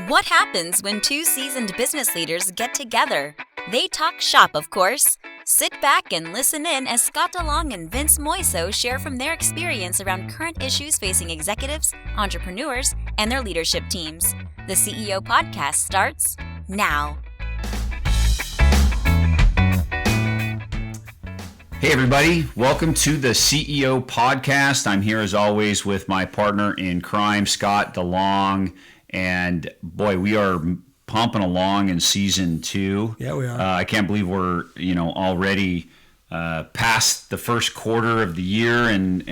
What happens when two seasoned business leaders get together? They talk shop, of course. Sit back and listen in as Scott DeLong and Vince Moiso share from their experience around current issues facing executives, entrepreneurs, and their leadership teams. The CEO Podcast starts now. Hey everybody, welcome to the CEO Podcast. I'm here as always with my partner in crime, Scott DeLong. And boy, we are pumping along in season 2. Yeah, we are. I can't believe we're already past the first quarter of the year and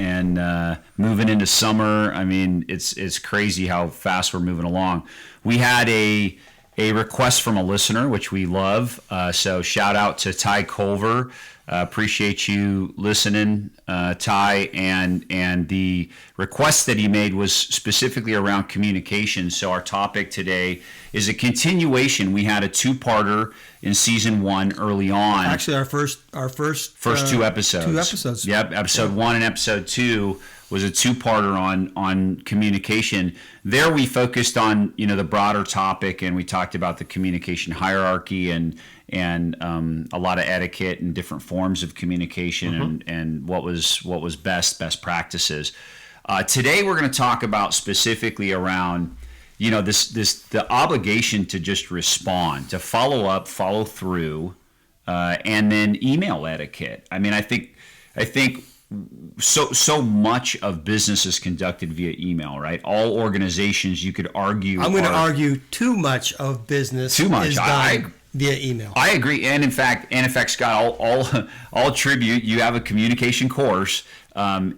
moving into summer. I mean, it's crazy how fast we're moving along. We had a request from a listener, which we love. So shout out to Ty Culver. Appreciate you listening, Ty, and the request that he made was specifically around communication. So our topic today is a continuation. We had a 2-parter in season 1 early on. Actually, our first 2 episodes. 2 episodes. Yep, episode 1 and episode 2 was a 2-parter on communication. There we focused on the broader topic, and we talked about the communication hierarchy and a lot of etiquette and different forms of communication and what was best practices. Today we're going to talk about specifically around the obligation to just respond, to follow up, follow through, and then email etiquette. I mean, I think so much of business is conducted via email, right? All organizations, you could argue. I'm going to argue too much of business is done via email. I agree, and in fact, Scott, I'll attribute. You have a communication course, and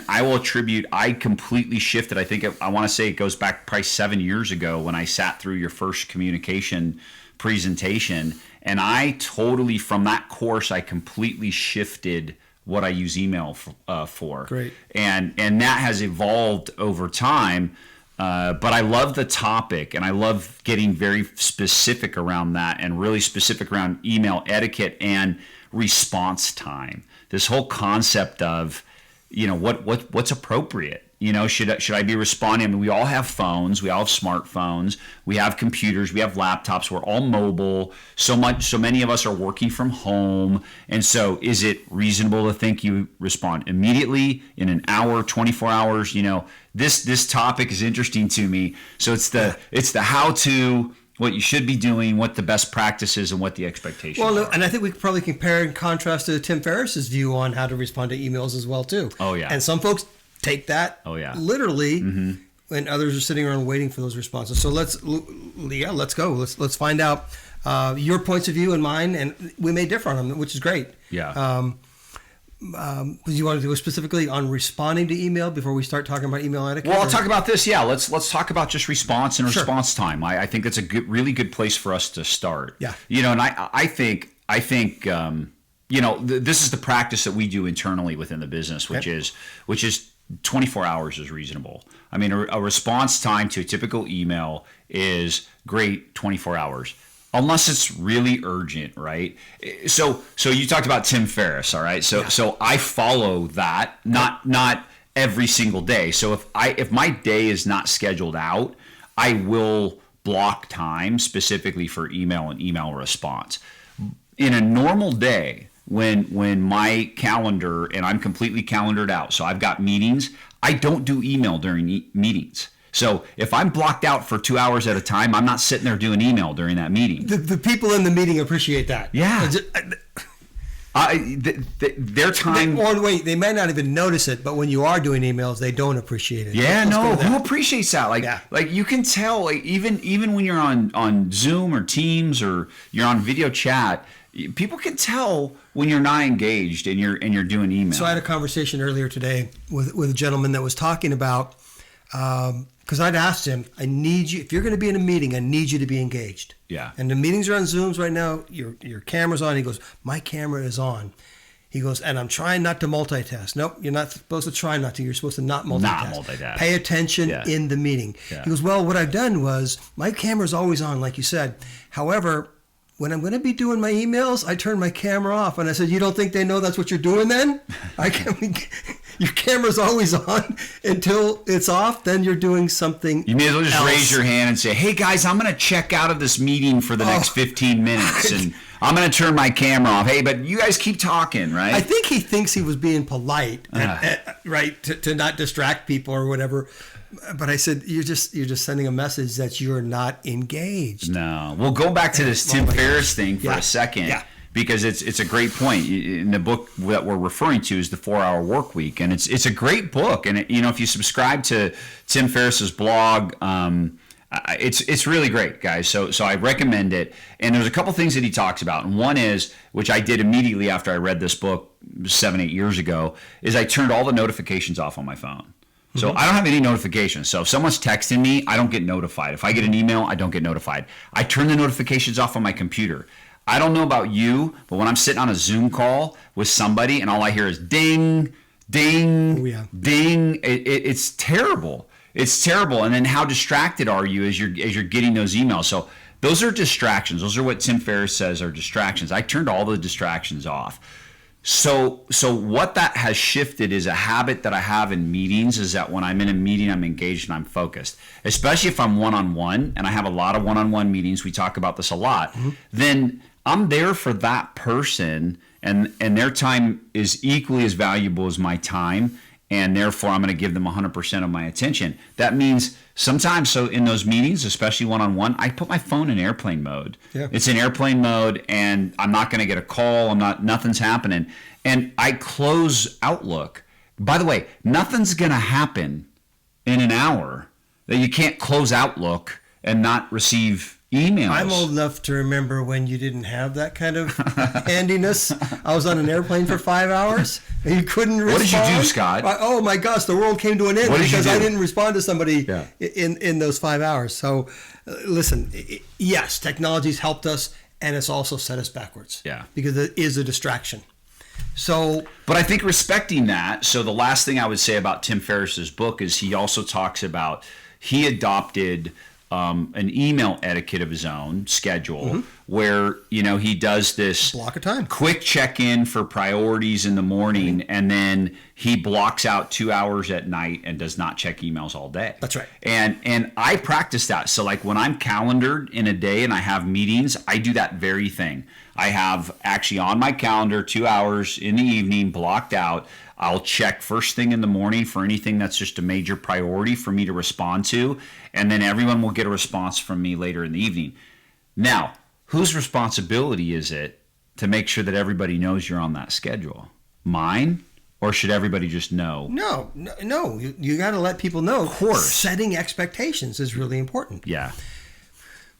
I will attribute. I completely shifted. I think I want to say it goes back probably 7 years ago when I sat through your first communication presentation, and I totally from that course I completely shifted what I use email for. Great. And that has evolved over time. But I love the topic, and I love getting very specific around that, and really specific around email etiquette and response time. This whole concept of, what's appropriate. Should I be responding? I mean, we all have phones, we all have smartphones, we have computers, we have laptops, we're all mobile. So many of us are working from home. And so is it reasonable to think you respond immediately in an hour, 24 hours? This topic is interesting to me. So it's the how to, what you should be doing, what the best practices, and what the expectations are. And I think we could probably compare and contrast to Tim Ferriss's view on how to respond to emails as well too. Oh yeah. And some folks take that literally when others are sitting around waiting for those responses. So let's go. Let's find out your points of view and mine, and we may differ on them, which is great. Yeah. Do you want to do it specifically on responding to email before we start talking about email etiquette? Well, I'll talk about this. Yeah, let's talk about just response and response time. I think that's a really good place for us to start. Yeah. And I think this is the practice that we do internally within the business, which is 24 hours is reasonable. I mean, a response time to a typical email is great, 24 hours. Unless it's really urgent, right? So you talked about Tim Ferriss, all right? So I follow that, not every single day. So if my day is not scheduled out, I will block time specifically for email and email response. In a normal day, when my calendar, and I'm completely calendared out, so I've got meetings, I don't do email during meetings. So if I'm blocked out for 2 hours at a time, I'm not sitting there doing email during that meeting. The people in the meeting appreciate that. Yeah. Their time. They may not even notice it, but when you are doing emails, they don't appreciate it. Yeah, who appreciates that? Like you can tell, like even when you're on Zoom or Teams or you're on video chat, people can tell when you're not engaged and you're doing email. So I had a conversation earlier today with a gentleman that was talking about. Because I'd asked him, I need you, if you're going to be in a meeting, I need you to be engaged. Yeah. And the meetings are on Zooms right now. Your camera's on. He goes, my camera is on. He goes, and I'm trying not to multitask. Nope, you're not supposed to try not to. You're supposed to not multitask. Pay attention in the meeting. Yeah. He goes, well, what I've done was, my camera's always on, like you said. However, when I'm going to be doing my emails, I turn my camera off. And I said, you don't think they know that's what you're doing then? Your camera's always on until it's off. Then you're doing something You may as well just else. raise your hand and say, hey, guys, I'm going to check out of this meeting for the next 15 minutes. And I'm going to turn my camera off. Hey, but you guys keep talking, right? I think he thinks he was being polite, right, to not distract people or whatever. But I said, you're just sending a message that you're not engaged. No. We'll go back to this Tim Ferriss thing for a second, because it's a great point. In the book that we're referring to is the 4-Hour Work Week, and it's a great book. And if you subscribe to Tim Ferriss's blog, it's really great, guys. So I recommend it. And there's a couple things that he talks about, and one is, which I did immediately after I read this book 7-8 years ago, is I turned all the notifications off on my phone. So I don't have any notifications. So if someone's texting me, I don't get notified. If I get an email, I don't get notified. I turn the notifications off on my computer. I don't know about you, but when I'm sitting on a Zoom call with somebody and all I hear is ding, ding, ding, it's terrible. It's terrible. And then how distracted are you as you're getting those emails? So those are distractions. Those are what Tim Ferriss says are distractions. I turned all the distractions off. So what that has shifted is a habit that I have in meetings is that when I'm in a meeting, I'm engaged and I'm focused, especially if I'm one-on-one, and I have a lot of one-on-one meetings. We talk about this a lot. Then I'm there for that person, and their time is equally as valuable as my time, and therefore I'm going to give them 100% of my attention. That means sometimes, so in those meetings, especially one-on-one, I put my phone in airplane mode. Yeah. It's in airplane mode, and I'm not going to get a call. Nothing's happening. And I close Outlook. By the way, nothing's going to happen in an hour that you can't close Outlook and not receive emails. I'm old enough to remember when you didn't have that kind of handiness. I was on an airplane for 5 hours and you couldn't respond. What did you do, Scott? Oh my gosh, the world came to an end because I didn't respond to somebody in those 5 hours. So listen, yes, technology's helped us, and it's also set us backwards. Yeah. Because it is a distraction. So, but I think respecting that, so the last thing I would say about Tim Ferriss's book is he also talks about, he adopted an email etiquette of his own schedule where, he does this block of time, quick check-in for priorities in the morning, and then he blocks out 2 hours at night and does not check emails all day. That's right. And I practice that. So like when I'm calendared in a day and I have meetings, I do that very thing. I have actually on my calendar 2 hours in the evening blocked out. I'll check first thing in the morning for anything that's just a major priority for me to respond to, and then everyone will get a response from me later in the evening. Now, whose responsibility is it to make sure that everybody knows you're on that schedule? Mine? Or should everybody just know? No. You got to let people know. Of course. Setting expectations is really important. Yeah.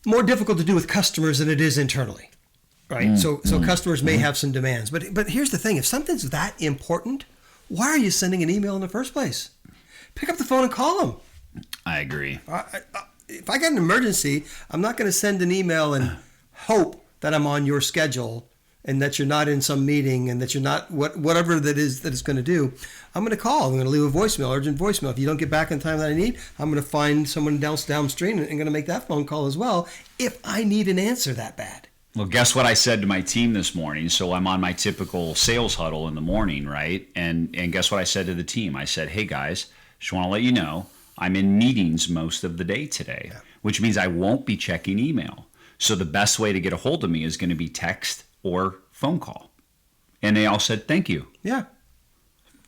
More difficult to do with customers than it is internally, right? So customers may have some demands. But here's the thing. If something's that important, why are you sending an email in the first place? Pick up the phone and call them. I agree. If I got an emergency, I'm not going to send an email and hope that I'm on your schedule and that you're not in some meeting and that you're not whatever that is that it's going to do. I'm going to call. I'm going to leave a voicemail, urgent voicemail. If you don't get back in time that I need, I'm going to find someone else downstream and going to make that phone call as well if I need an answer that bad. Well, guess what I said to my team this morning? So I'm on my typical sales huddle in the morning, right? And guess what I said to the team? I said, hey, guys, just want to let you know I'm in meetings most of the day today, which means I won't be checking email. So the best way to get a hold of me is going to be text or phone call. And they all said, thank you. Yeah.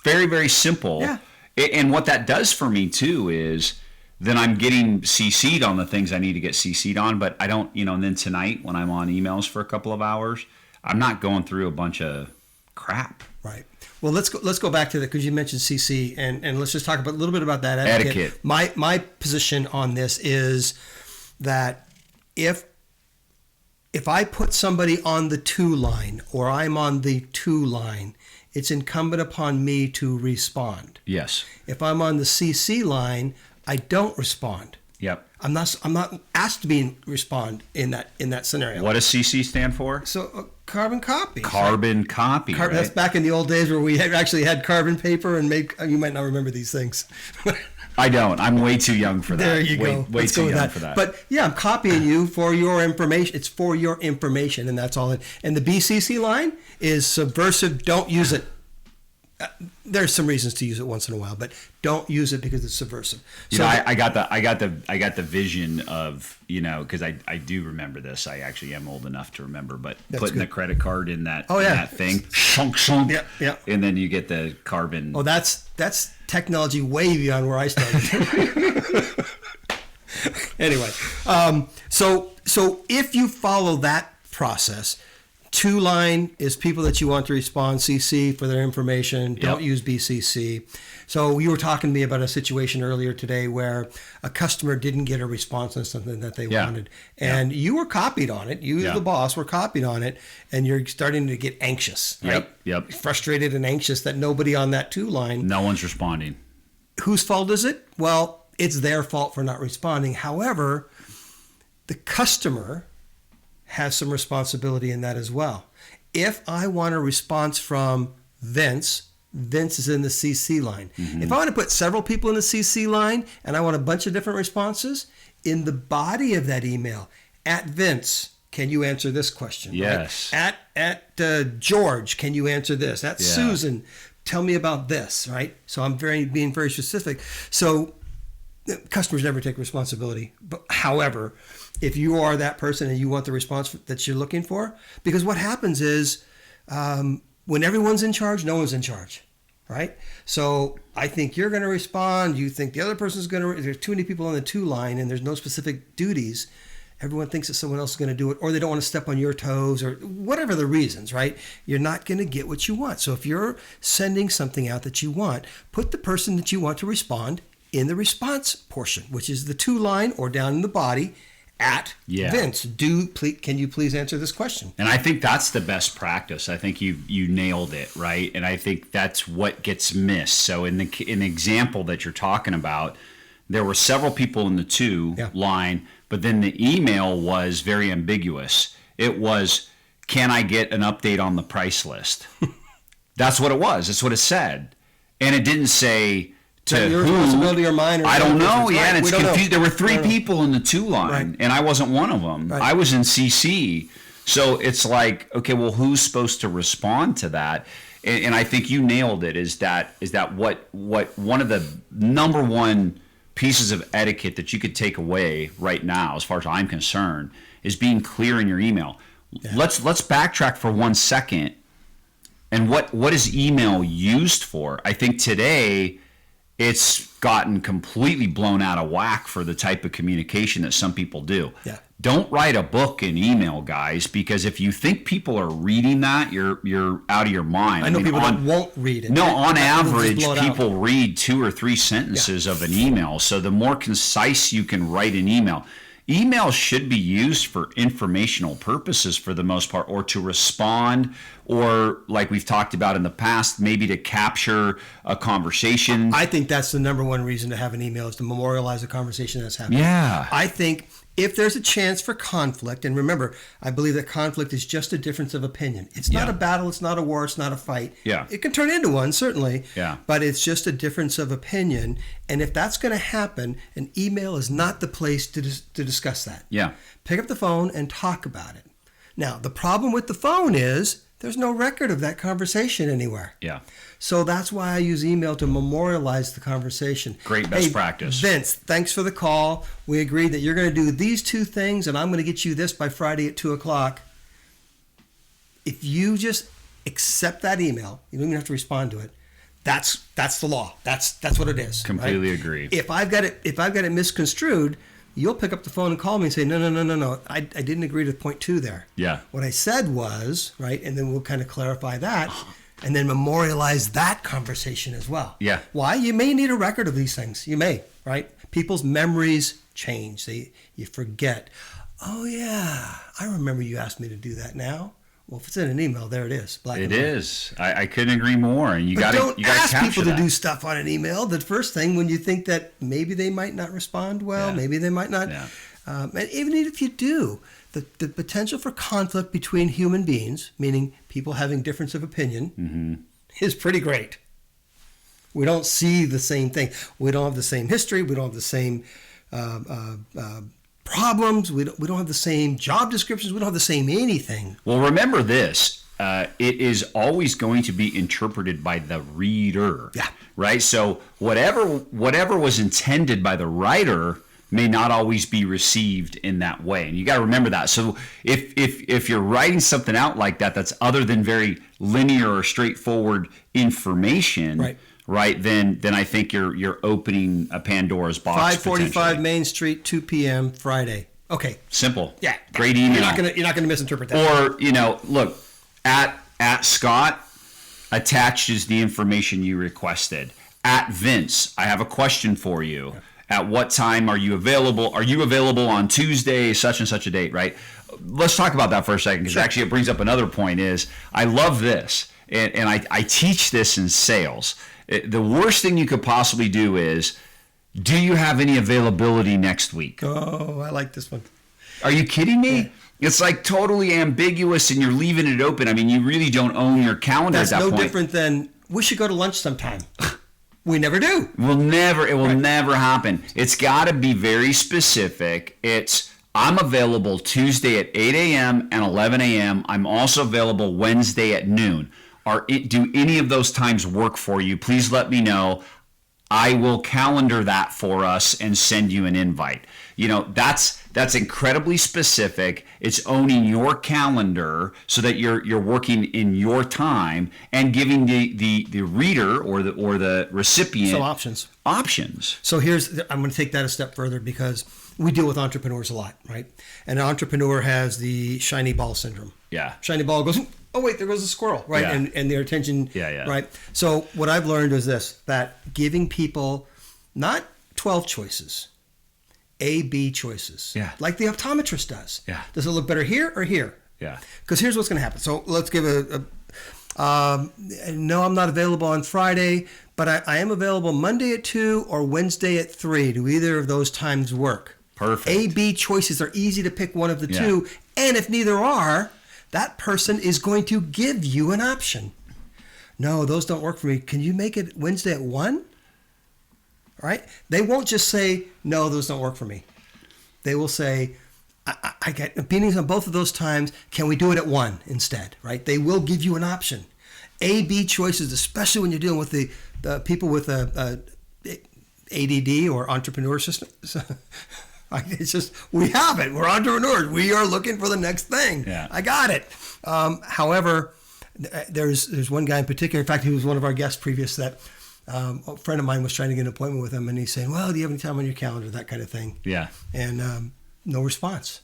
Very, very simple. Yeah. And what that does for me, too, is then I'm getting CC'd on the things I need to get CC'd on, but I don't, and then tonight when I'm on emails for a couple of hours, I'm not going through a bunch of crap. Right. Well, let's go back to that because you mentioned CC, and let's just talk a little bit about that etiquette. My position on this is that if I put somebody on the to line or I'm on the to line, it's incumbent upon me to respond. Yes. If I'm on the CC line, I don't respond. Yep. I'm not asked to respond in that scenario. What does CC stand for? So carbon copy. Carbon copy. Right? That's back in the old days where we actually had carbon paper and you might not remember these things. I don't. I'm way too young for that. There you go. Way too young for that. But yeah, I'm copying you for your information. It's for your information, and that's all. And the BCC line is subversive. Don't use it. There's some reasons to use it once in a while, but don't use it because it's subversive. So I got the vision of, because I do remember this. I actually am old enough to remember, but putting the credit card in that that thing, shunk, yeah, and then you get the carbon. Oh, that's technology way beyond where I started. Anyway, so if you follow that process. 2-line is people that you want to respond CC for their information. Don't use BCC. So you were talking to me about a situation earlier today where a customer didn't get a response on something that they wanted. And you were copied on it. You, the boss, were copied on it. And you're starting to get anxious, right? Yep. Frustrated and anxious that nobody on that 2-line. No one's responding. Whose fault is it? Well, it's their fault for not responding. However, the customer has some responsibility in that as well. If I want a response from Vince is in the CC line. Mm-hmm. If I want to put several people in the CC line and I want a bunch of different responses, in the body of that email, at Vince, can you answer this question? Yes. Right? At George, can you answer this? At Susan, tell me about this, right? So I'm being very specific. So customers never take responsibility. But however, if you are that person and you want the response that you're looking for, because what happens is when everyone's in charge, no one's in charge, right? So I think you're going to respond. You think the other person's going to. There's too many people on the 2-line and there's no specific duties. Everyone thinks that someone else is going to do it, or they don't want to step on your toes, or whatever the reasons, right? You're not going to get what you want. So if you're sending something out that you want, put the person that you want to respond in the response portion, which is the 2-line or down in the body at Vince. Can you please answer this question? And I think that's the best practice. I think you nailed it, right? And I think that's what gets missed. So in the example that you're talking about, there were several people in the 2-line, but then the email was very ambiguous. It was, can I get an update on the price list? That's what it was. That's what it said. And it didn't say to your who. Responsibility or mine? Or I don't know. Right? And it's confused. Know. There were 3 people in the 2-line, and I wasn't one of them. Right. I was in CC. So it's like, okay, well, who's supposed to respond to that? And I think you nailed it. Is that what one of the number one pieces of etiquette that you could take away right now, as far as I'm concerned, is being clear in your email. Yeah. Let's backtrack for 1 second. And what is email used for? I think today it's gotten completely blown out of whack for the type of communication that some people do. Yeah. Don't write a book in email, guys, because if you think people are reading that, you're out of your mind. I know people that won't read it. No, on average, people read 2 or 3 sentences of an email. So the more concise you can write an email. Email should be used for informational purposes for the most part, or to respond, or like we've talked about in the past, maybe to capture a conversation. I think that's the number one reason to have an email, is to memorialize a conversation that's happening. Yeah. I think if there's a chance for conflict, and remember, I believe that conflict is just a difference of opinion. It's not a battle, it's not a war, it's not a fight. Yeah. It can turn into one, certainly. Yeah. But it's just a difference of opinion. And if that's going to happen, an email is not the place to discuss that. Yeah. Pick up the phone and talk about it. Now, the problem with the phone is there's no record of that conversation anywhere. Yeah. So that's why I use email to memorialize the conversation. Great best practice. Vince, thanks for the call. We agreed that you're going to do these 2 things, and I'm going to get you this by Friday at 2:00. If you just accept that email, you don't even have to respond to it. That's the law. That's what it is. Completely agree. If I've got it misconstrued, you'll pick up the phone and call me and say, no. I didn't agree to point 2 there. Yeah. What I said was, right, and then we'll kind of clarify that. And then memorialize that conversation as well. Yeah. Why? You may need a record of these things. You may, right? People's memories change. You forget. Oh, yeah, I remember you asked me to do that now. Well, if it's in an email, there it is. It is. I couldn't agree more. And you got to don't ask people that. To do stuff on an email. The first thing, when you think that maybe they might not respond well, maybe they might not. Yeah. And even if you do, the potential for conflict between human beings, meaning people having difference of opinion, is pretty great. We don't see the same thing. We don't have the same history. We don't have the same problems. We don't have the same job descriptions. We don't have the same anything. Well, remember this. It is always going to be interpreted by the reader. Yeah. Right? So whatever was intended by the writer may not always be received in that way. And you got to remember that. So if you're writing something out like that that's other than very linear or straightforward information, right, then I think you're opening a Pandora's box. 545 Main Street, 2 p.m. Friday. Okay. Simple. Yeah. Great email. You're not gonna misinterpret that. Or, look, at Scott, attached is the information you requested. At Vince, I have a question for you. Yeah. At what time are you available? Are you available on Tuesday, such and such a date, right? Let's talk about that for a second, because actually it brings up another point is, I love this, and I teach this in sales. The worst thing you could possibly do is, do you have any availability next week? Oh, I like this one. Are you kidding me? Yeah. It's like totally ambiguous and you're leaving it open. I mean, you really don't own your calendar at that point. That's no different than, we should go to lunch sometime. We never do. It will never happen. It's got to be very specific. It's, I'm available Tuesday at 8 a.m. and 11 a.m. I'm also available Wednesday at noon. Do any of those times work for you? Please let me know. I will calendar that for us and send you an invite. That's incredibly specific. It's owning your calendar so that you're working in your time and giving the reader or the recipient some options. So I'm going to take that a step further, because we deal with entrepreneurs a lot, right? And an entrepreneur has the shiny ball syndrome. Yeah. Shiny ball goes, oh wait, there goes a squirrel, right? Yeah. And their attention, right? So what I've learned is this, that giving people not 12 choices, A-B choices. Yeah. Like the optometrist does. Yeah. Does it look better here or here? Yeah. Because here's what's going to happen. So let's give no, I'm not available on Friday, but I am available Monday at 2 or Wednesday at 3. Do either of those times work? Perfect. A-B choices are easy to pick one of the two. And if neither are, that person is going to give you an option. No, those don't work for me. Can you make it Wednesday at 1? Right? They won't just say, no, those don't work for me. They will say, I get meetings on both of those times. Can we do it at 1 instead? Right? They will give you an option. A-B choices, especially when you're dealing with the people with ADD or entrepreneur system. It's just, we have it. We're entrepreneurs. We are looking for the next thing. Yeah. I got it. However, there's one guy in particular. In fact, he was one of our guests previous that a friend of mine was trying to get an appointment with him, and he's saying, well, do you have any time on your calendar, that kind of thing. Yeah. And no response.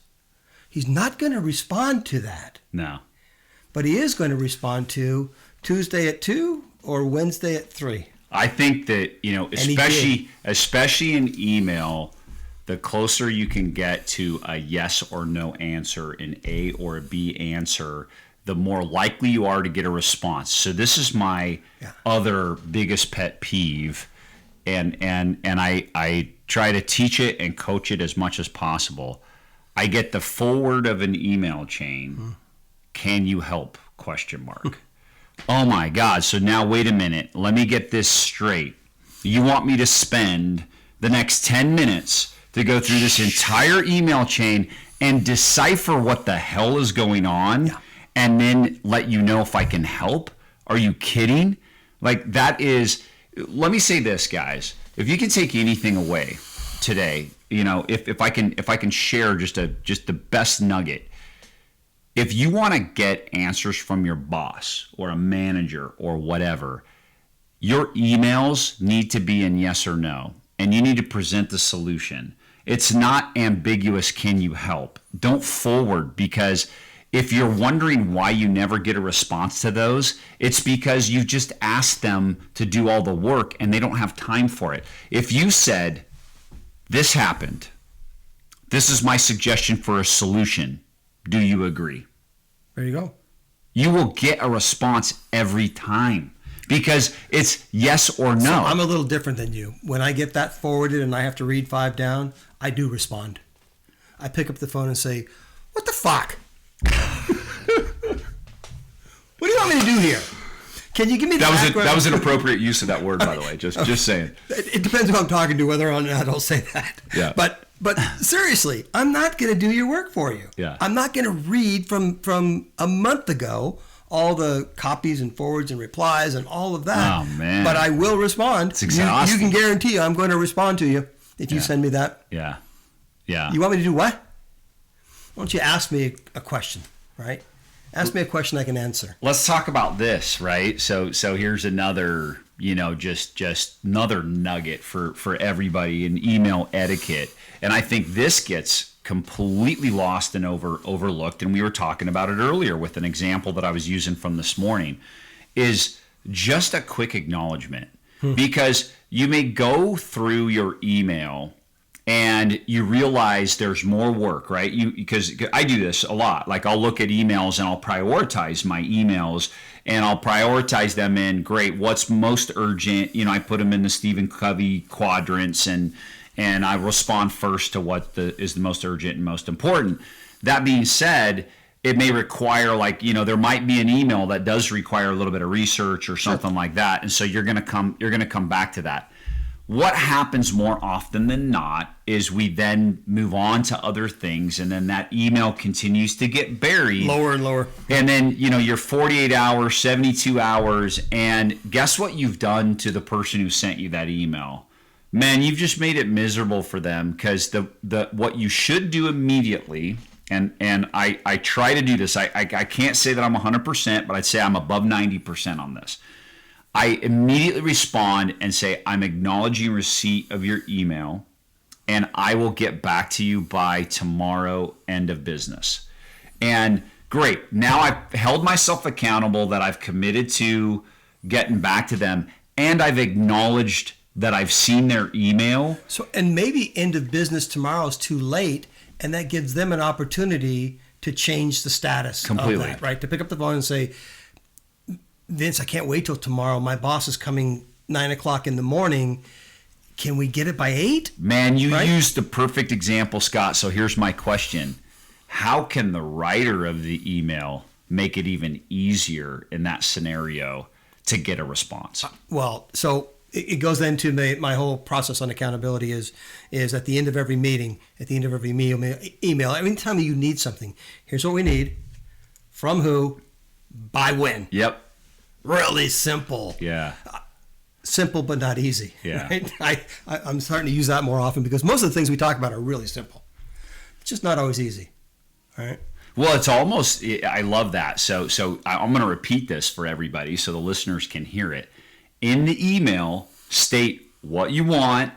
He's not going to respond to that. No. But he is going to respond to Tuesday at 2 or Wednesday at 3. I think that, especially in email, the closer you can get to a yes or no answer, an A or a B answer, the more likely you are to get a response. So this is my other biggest pet peeve, and I try to teach it and coach it as much as possible. I get the forward of an email chain. Can you help? ? Oh my God. So now wait a minute. Let me get this straight. You want me to spend the next 10 minutes to go through this entire email chain and decipher what the hell is going on and then let you know if I can help? Are you kidding? Like, that is, let me say this, guys. If you can take anything away today, if I can share just the best nugget. If you want to get answers from your boss or a manager or whatever, your emails need to be in yes or no, and you need to present the solution. It's not ambiguous, can you help? Don't forward, because if you're wondering why you never get a response to those, it's because you just asked them to do all the work and they don't have time for it. If you said, this happened, this is my suggestion for a solution, do you agree? There you go. You will get a response every time because it's yes or no. So I'm a little different than you. When I get that forwarded and I have to read 5 down, I do respond. I pick up the phone and say, what the fuck? What do you want me to do here? Can you give me that was an appropriate use of that word, by the way. Just saying. It depends who I'm talking to whether or not I'll say that. Yeah. But seriously, I'm not going to do your work for you. Yeah. I'm not going to read from a month ago all the copies and forwards and replies and all of that. Oh, man. But I will respond. It's exhausting. You can guarantee I'm going to respond to you if you send me that. Yeah. Yeah. You want me to do what? Why don't you ask me a question, right? Ask me a question I can answer. Let's talk about this, right? So here's another, just another nugget for everybody in email etiquette. And I think this gets completely lost and overlooked. And we were talking about it earlier with an example that I was using from this morning, is just a quick acknowledgement. Because you may go through your email and you realize there's more work, right? Because I do this a lot. Like, I'll look at emails and I'll prioritize my emails, and I'll prioritize them in, great, what's most urgent? I put them in the Stephen Covey quadrants, and I respond first to what is the most urgent and most important. That being said, it may require, there might be an email that does require a little bit of research or something like that, and so you're gonna come back to that. What happens more often than not is we then move on to other things, and then that email continues to get buried. Lower and lower. And then, you're 48 hours, 72 hours, and guess what you've done to the person who sent you that email? Man, you've just made it miserable for them, because the what you should do immediately, and I try to do this. I can't say that I'm 100%, but I'd say I'm above 90% on this. I immediately respond and say, I'm acknowledging receipt of your email, and I will get back to you by tomorrow, end of business. And great, now I've held myself accountable that I've committed to getting back to them, and I've acknowledged that I've seen their email. So, and maybe end of business tomorrow is too late, and that gives them an opportunity to change the status completely. Of that, right? To pick up the phone and say, Vince, I can't wait till tomorrow. My boss is coming 9 o'clock in the morning. Can we get it by 8? Man, you used the perfect example, Scott. So here's my question. How can the writer of the email make it even easier in that scenario to get a response? Well, so it goes then to my whole process on accountability is at the end of every meeting, at the end of every email, every time you need something, here's what we need, from who, by when. Yep. Really simple. Yeah. Simple but not easy. Yeah. Right? I'm starting to use that more often because most of the things we talk about are really simple. It's just not always easy. All right. Well, it's almost, I love that. So I'm going to repeat this for everybody so the listeners can hear it. In the email, state what you want,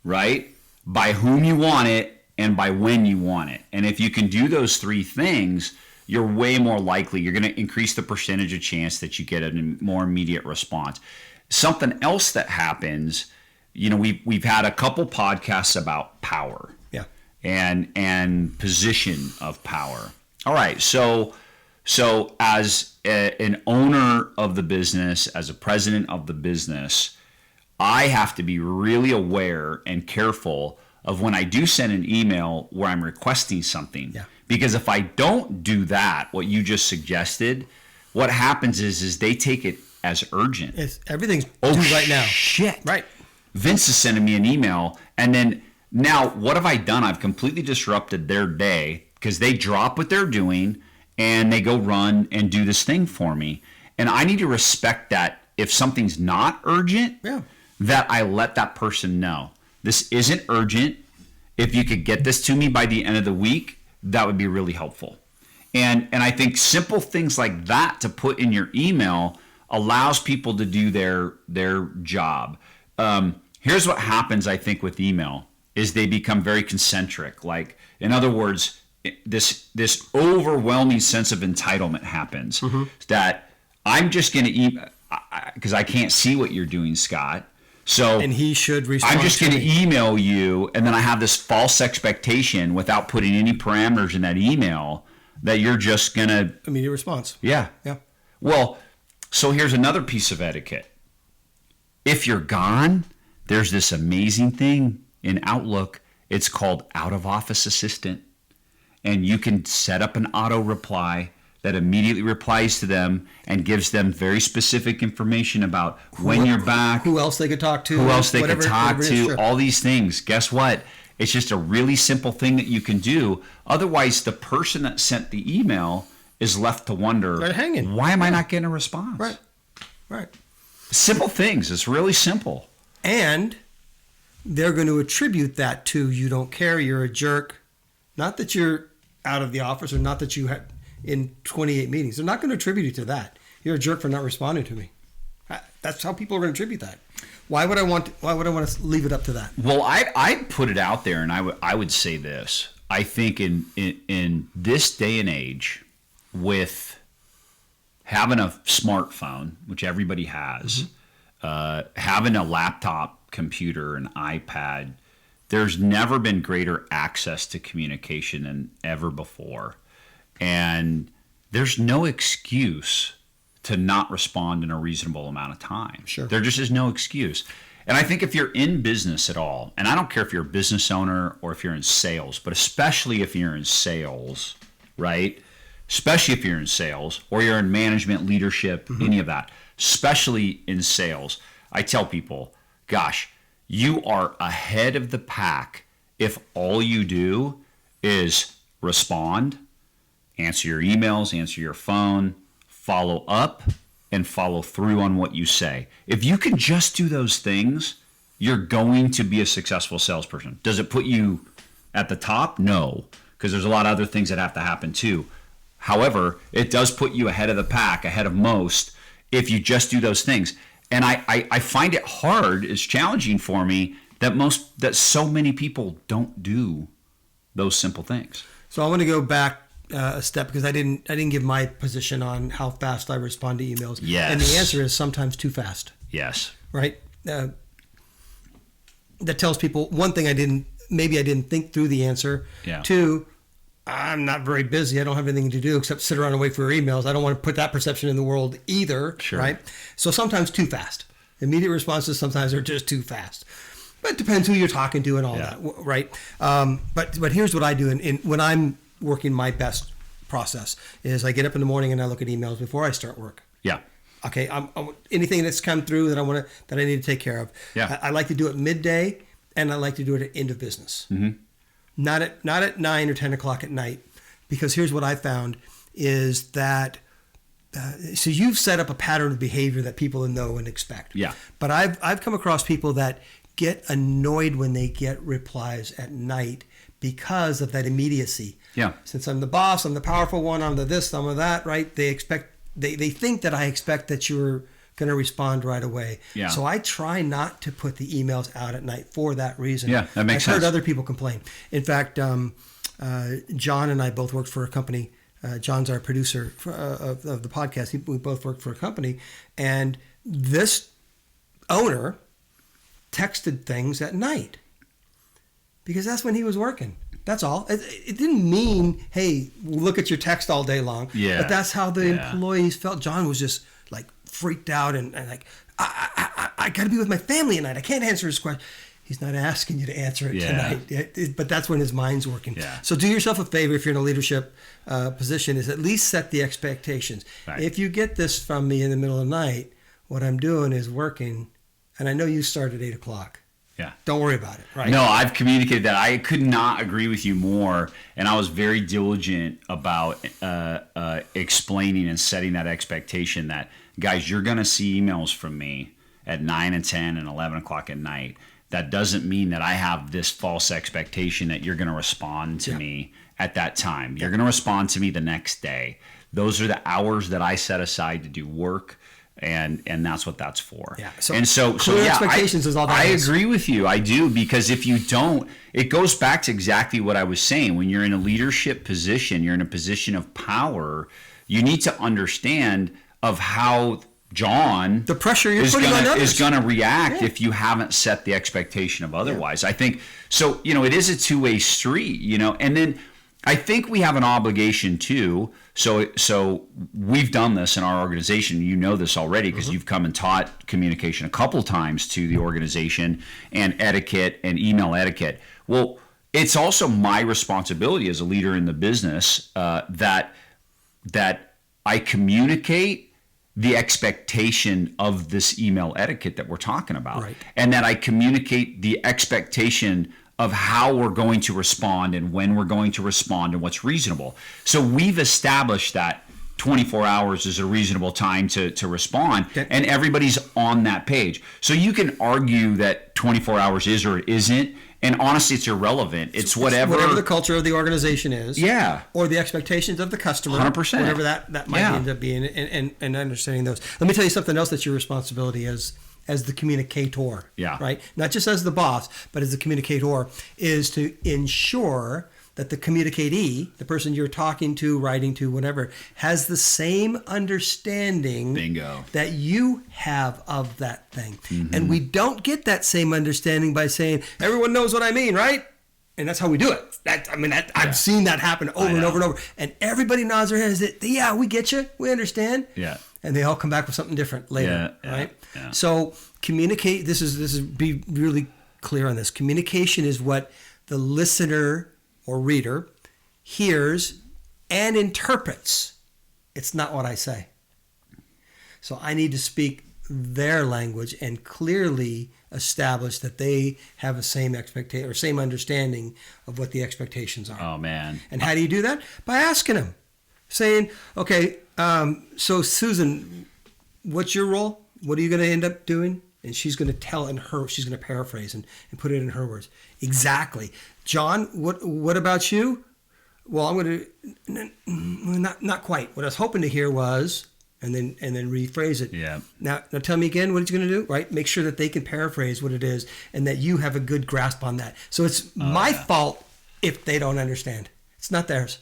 right? By whom you want it, and by when you want it. And if you can do those 3 things, you're way more likely, you're going to increase the percentage of chance that you get a more immediate response. Something else that happens, we've had a couple podcasts about power. Yeah. And position of power. All right, so as an owner of the business, as a president of the business, I have to be really aware and careful of when I do send an email where I'm requesting something. Yeah. Because if I don't do that, what you just suggested, what happens is they take it as urgent. Everything's due right now. Shit. Right. Vince is sending me an email, and then now what have I done? I've completely disrupted their day because they drop what they're doing and they go run and do this thing for me. And I need to respect that if something's not urgent, that I let that person know. This isn't urgent. If you could get this to me by the end of the week, that would be really helpful. And I think simple things like that to put in your email allows people to do their job. Here's what happens, I think, with email is they become very concentric. Like, in other words, this overwhelming sense of entitlement happens that I'm just going to email because I can't see what you're doing, Scott. So and he should respond. I'm just going to email you, and then I have this false expectation without putting any parameters in that email that you're just going to immediate response. Yeah. Well, so here's another piece of etiquette. If you're gone, there's this amazing thing in Outlook. It's called Out of Office Assistant, and you can set up an auto reply that immediately replies to them and gives them very specific information about when you're back, who else they could talk to, sure. All these things. Guess what? It's just a really simple thing that you can do. Otherwise, the person that sent the email is left to wonder, they're hanging. Why am I not getting a response? Right. Simple things. It's really simple. And they're going to attribute that to you don't care, you're a jerk. Not that you're out of the office or not that you had in 28 meetings. They're not going to attribute it to that. You're a jerk for not responding to me. That's how people are going to attribute that. Why would I want to leave it up to that? Well, I'd put it out there, and I would say this. I think in this day and age, with having a smartphone, which everybody has, having a laptop computer, an iPad, there's never been greater access to communication than ever before. And there's no excuse to not respond in a reasonable amount of time. Sure. There just is no excuse. And I think if you're in business at all, and I don't care if you're a business owner or if you're in sales, but especially if you're in sales, right? Especially if you're in sales or you're in management, leadership, any of that, especially in sales, I tell people, gosh, you are ahead of the pack if all you do is respond, answer your emails, answer your phone, follow up, and follow through on what you say. If you can just do those things, you're going to be a successful salesperson. Does it put you at the top? No, because there's a lot of other things that have to happen too. However, it does put you ahead of the pack, ahead of most, if you just do those things. And I find it hard, it's challenging for me that so many people don't do those simple things. So I want to go back a step because I didn't give my position on how fast I respond to emails. Yes. And the answer is sometimes too fast. Yes. Right? That tells people, one thing, I didn't think through the answer. Yeah. Two, I'm not very busy. I don't have anything to do except sit around and wait for emails. I don't want to put that perception in the world either. Sure. Right? So sometimes too fast. Immediate responses sometimes are just too fast. But it depends who you're talking to and all that, right? But here's what I do when I'm working. My best process is I get up in the morning and I look at emails before I start work. Yeah. Okay. Anything that's come through that I need to take care of. Yeah. I like to do it midday, and I like to do it at end of business. Mm-hmm. Not at 9 or 10 o'clock at night, because here's what I found is that. So you've set up a pattern of behavior that people know and expect. Yeah. But I've come across people that get annoyed when they get replies at night because of that immediacy. Yeah. Since I'm the boss, I'm the powerful one, I'm the this, I'm the that, right? They think that I expect that you're going to respond right away. Yeah. So I try not to put the emails out at night for that reason. Yeah, that makes sense. I've heard other people complain. In fact, John and I both worked for a company. John's our producer of the podcast. We both worked for a company, and this owner texted things at night because that's when he was working. That's all. It didn't mean, hey, look at your text all day long. Yeah. But that's how the employees felt. John was just like freaked out and like, I got to be with my family at night. I can't answer his question. He's not asking you to answer it tonight, but that's when his mind's working. Yeah. So do yourself a favor if you're in a leadership position, is at least set the expectations. Right. If you get this from me in the middle of the night, what I'm doing is working, and I know you start at 8 o'clock. Yeah. Don't worry about it. Right. No, I've communicated that. I could not agree with you more, and I was very diligent about explaining and setting that expectation that, guys, you're going to see emails from me at 9 and 10 and 11 o'clock at night. That doesn't mean that I have this false expectation that you're going to respond to me at that time. You're going to respond to me the next day. Those are the hours that I set aside to do work, and that's what that's for. Yeah. So expectations is all that I is. agree with you. I do, because if you don't, it goes back to exactly what I was saying. When you're in a leadership position, you're in a position of power, you need to understand of how John, the pressure you're putting on others is going to react if you haven't set the expectation of otherwise. I think so. It is a two-way street. And then I think we have an obligation too. So we've done this in our organization. You know this already because you've come and taught communication a couple times to the organization, and etiquette and email etiquette. Well, it's also my responsibility as a leader in the business that I communicate the expectation of this email etiquette that we're talking about. Right. And that I communicate the expectation of how we're going to respond and when we're going to respond and what's reasonable. So we've established that 24 hours is a reasonable time to respond, and everybody's on that page. So you can argue that 24 hours is or isn't, and honestly, it's irrelevant. It's whatever the culture of the organization is. Yeah. Or the expectations of the customer. 100%. Whatever that might end up being, and understanding those. Let me tell you something else that's your responsibility as the communicator. Yeah. Right? Not just as the boss, but as the communicator, is to ensure that the communicatee, the person you're talking to, writing to, whatever, has the same understanding that you have of that thing. Mm-hmm. And we don't get that same understanding by saying, everyone knows what I mean, right? And that's how we do it. I've seen that happen over and over and over. And everybody nods their heads that, yeah, we get you, we understand. Yeah. And they all come back with something different later, right? Yeah. So communicate, this is be really clear on this. Communication is what the listener or reader hears and interprets. It's not what I say. So I need to speak their language and clearly establish that they have the same expectation or same understanding of what the expectations are. Oh, man. And how do you do that? By asking them, saying, okay, so Susan, what's your role? What are you going to end up doing? And she's going to tell she's going to paraphrase and put it in her words. Exactly. John, what about you? Well, I'm going to, not quite. What I was hoping to hear was, and then rephrase it. Yeah. Now tell me again what it's going to do, right? Make sure that they can paraphrase what it is and that you have a good grasp on that. So it's my fault if they don't understand. It's not theirs.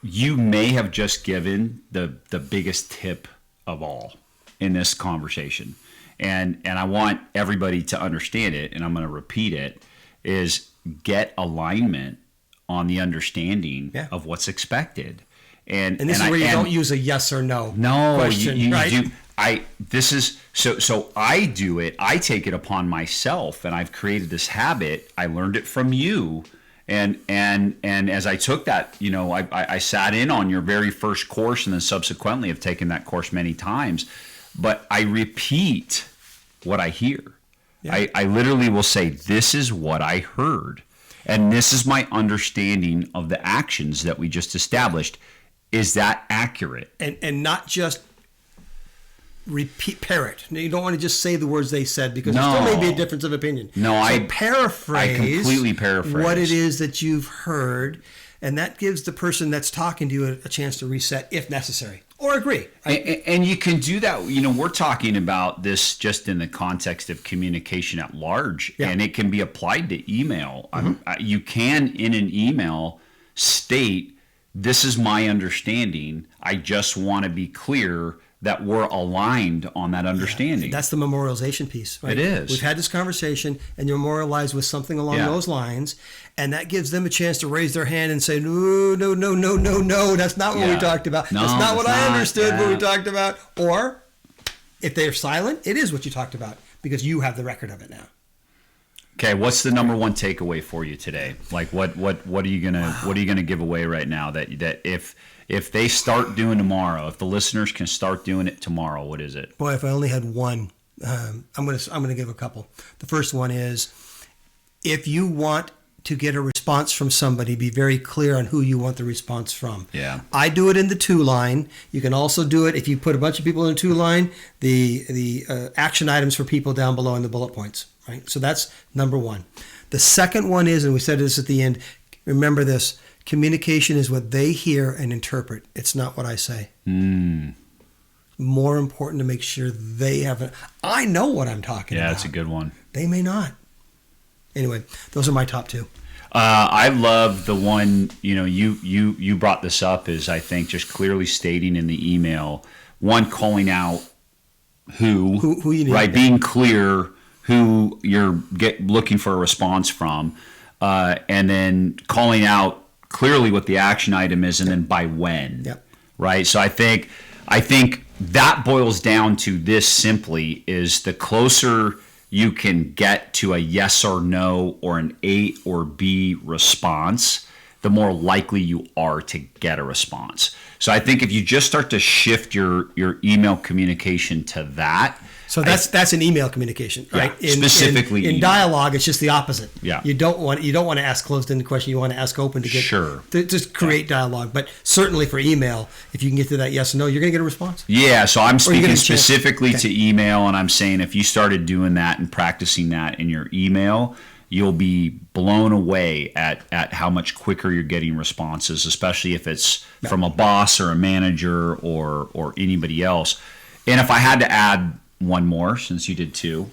You may have just given the biggest tip of all in this conversation. And I want everybody to understand it, and I'm going to repeat it, is get alignment on the understing of what's expected. And this is where you don't use a yes or no. No, question, you right? do. So I do it. I take it upon myself, and I've created this habit. I learned it from you. And as I took that, I sat in on your very first course, and then subsequently have taken that course many times. But I repeat what I hear. Yeah. I literally will say, this is what I heard. And this is my understanding of the actions that we just established. Is that accurate? And not just parrot. You don't want to just say the words they said, because there still may be a difference of opinion. No, so I completely paraphrase what it is that you've heard, and that gives the person that's talking to you a chance to reset if necessary. Or agree. And you can do that. We're talking about this just in the context of communication at large, and it can be applied to email. Mm-hmm. You can, in an email, state, this is my understanding. I just want to be clear that we're aligned on that understanding. That's the memorialization piece, right? It is. We've had this conversation, and you memorialize with something along those lines, and that gives them a chance to raise their hand and say, no, that's not what we talked about. No, that's not what I understood what we Yeah. talked about. Or, if they're silent, it is what you talked about, because you have the record of it now. Okay, what's the number one takeaway for you today? Like, what are you gonna give away right now that if they start doing tomorrow, if the listeners can start doing it tomorrow, what is it? Boy, if I only had one, I'm gonna give a couple. The first one is, if you want to get a response from somebody, be very clear on who you want the response from. Yeah. I do it in the 2-line. You can also do it if you put a bunch of people in a 2-line, the action items for people down below in the bullet points, right? So that's number one. The second one is, and we said this at the end, remember this, communication is what they hear and interpret. It's not what I say. More important to make sure they have it. I know what I'm talking about. Yeah, that's a good one. They may not. Anyway, those are my top two. I love the one, you brought this up, is I think just clearly stating in the email, one, calling out who you need, right? Being clear who you're looking for a response from, and then calling out clearly what the action item is, and then by when, right? So I think that boils down to this simply, is the closer you can get to a yes or no or an A or B response, the more likely you are to get a response. So I think if you just start to shift your email communication to that. So that's an email communication, right? Yeah, specifically in dialogue, it's just the opposite. Yeah. You don't want to ask closed-ended question. You want to ask open to get to just create dialogue. But certainly for email, if you can get to that yes or no, you're going to get a response. Yeah. So I'm speaking specifically to email, and I'm saying if you started doing that and practicing that in your email, you'll be blown away at how much quicker you're getting responses, especially if it's from a boss or a manager or anybody else. And if I had to add one more, since you did two,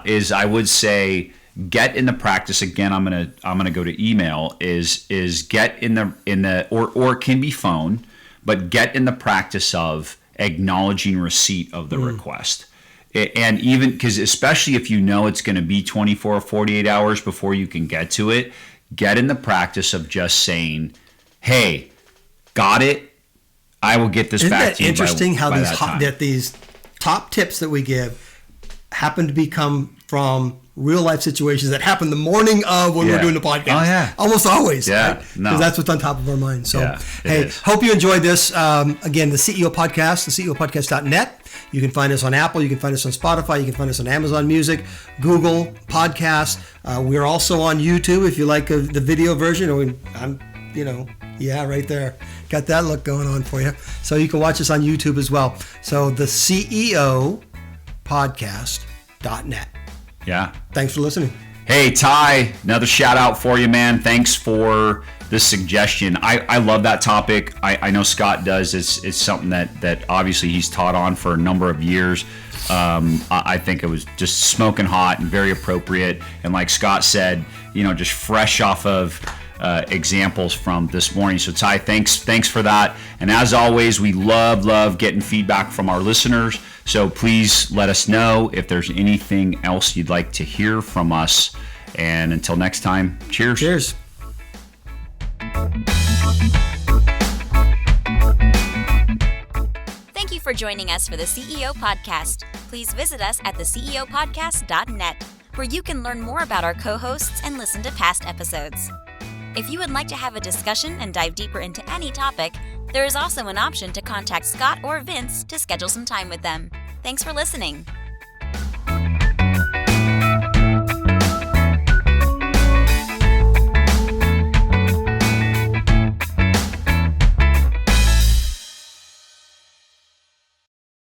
is I would say get in the practice again. I'm gonna go to email. Is get in the or it can be phone, but get in the practice of acknowledging receipt of the request. And even because especially if you know it's going to be 24 or 48 hours before you can get to it, get in the practice of just saying, "Hey, got it. I will get this back to you." Isn't that interesting how that these top tips that we give happen to become from real life situations that happen the morning of when we're doing the podcast. Oh, yeah. Almost always. Yeah. Because No. that's what's on top of our mind. So, hey, is. hope you enjoyed this. Again, the CEO Podcast, theCEOpodcast.net. You can find us on Apple. You can find us on Spotify. You can find us on Amazon Music, Google Podcasts. We're also on YouTube if you like the video version. Right there. Got that look going on for you. So you can watch us on YouTube as well. So the CEO Podcast.net. Yeah. Thanks for listening. Hey, Ty, another shout out for you, man. Thanks for the suggestion. I love that topic. I know Scott does. It's something that obviously he's taught on for a number of years. I think it was just smoking hot and very appropriate. And like Scott said, just fresh off of examples from this morning. So Ty, thanks for that. And as always, we love getting feedback from our listeners. So please let us know if there's anything else you'd like to hear from us. And until next time, cheers. Cheers. Thank you for joining us for the CEO Podcast. Please visit us at theceopodcast.net, where you can learn more about our co-hosts and listen to past episodes. If you would like to have a discussion and dive deeper into any topic, there is also an option to contact Scott or Vince to schedule some time with them. Thanks for listening.